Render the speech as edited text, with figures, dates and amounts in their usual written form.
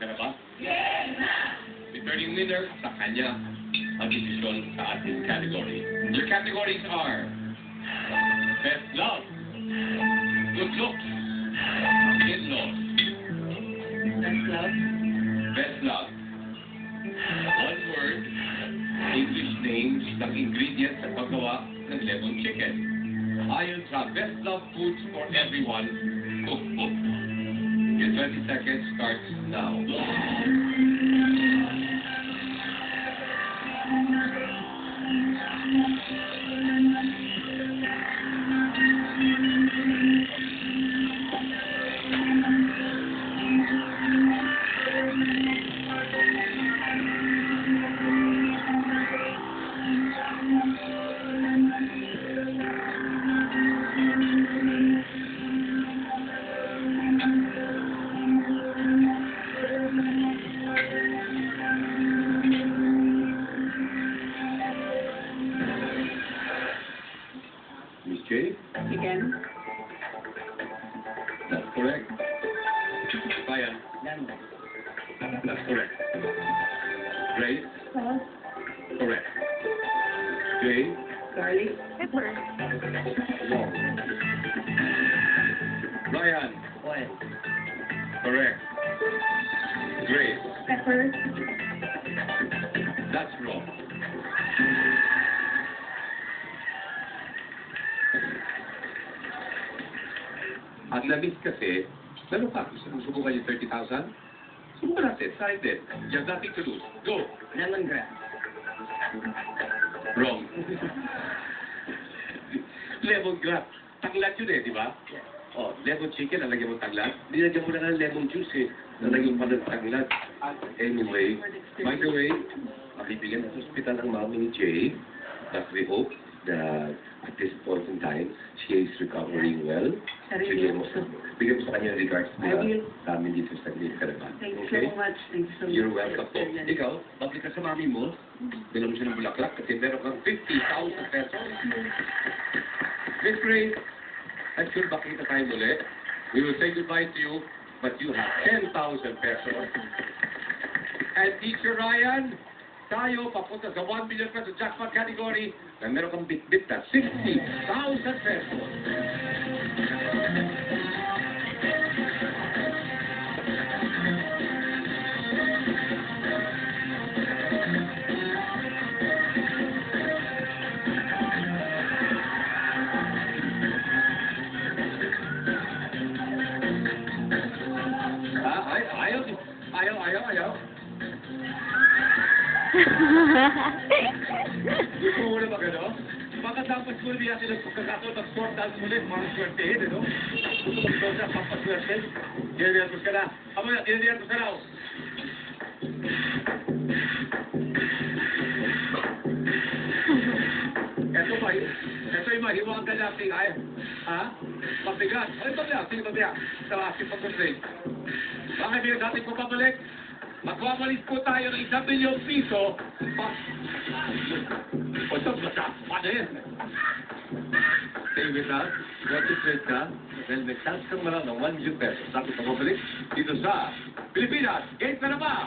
na ba? Returning winner sa kanya ang desisyon sa ating category. Your categories are Best Love, Good Looks, In-Laws. Best love. Best Love. One word, English names ng ingredients sa paggawa ng lemon chicken. Ayon sa Best Love Foods for Everyone cookbook. Your 20 seconds starts now. Miss J? Chicken. That's correct. Ryan? Ganda. That's correct. Grace? Sauce. Correct. Jay? Garlic. Pepper. Wrong. Ryan? Oil. Correct. Grace? Pepper. That's wrong. Ang labis kasi, meron pa, subukan yung 30,000? Subukan natin, try it. You have nothing to lose. Go! Lemongrass. Wrong. Lemongrass. Tanglad yun eh, di ba? Yes. Oh, lemon chicken, nalagyan mo tanglad. Nilagyan mo na ng lemon juice eh. Nalagyan mo pa ng tanglad. Anyway, by the way, mabibigyan ng hospital ang mami ni Jay. But we hope that at this point in time, she is recovering well. Bigyan mo sa kanya ng regards I will. sa amin dito sa Caravan. Thanks Okay? so much. Thanks so much. You're welcome po. Ikaw, babalik ka sa mami mo. Bilang mo siya ng bulaklak kasi meron kang 50,000 pesos. Miss Grace, I'm sure bakita tayo muli. We will say goodbye to you, but you have 10,000 pesos. And Teacher Ryan, tayo papunta sa 1 million pesos jackpot category na meron kang bit-bit na 60,000 pesos. Ayaw. Gusto mo na ba gano'n? Baka dapat mo niya silang pagkakataon mag-sport dance ulit, mga swertehin, ano? Gusto mo siya papaswerte? Dinadiyan ka na. Amo na, dinadiyan ka na. Ito yung mahiwang ka natin, ay? Ha? Pabigat. Ay, pabigat. Sino pabigat? Sa aking pag-constrain. Bakit bilang natin po pabalik? Magwawalis po tayo ng 1 milyong piso. O ito, paano yan? Stay with us. Registrate ka. Then may chance kang malang ng 1 million pesos. Tapos pabalik dito sa Pilipinas. Game ka na ba?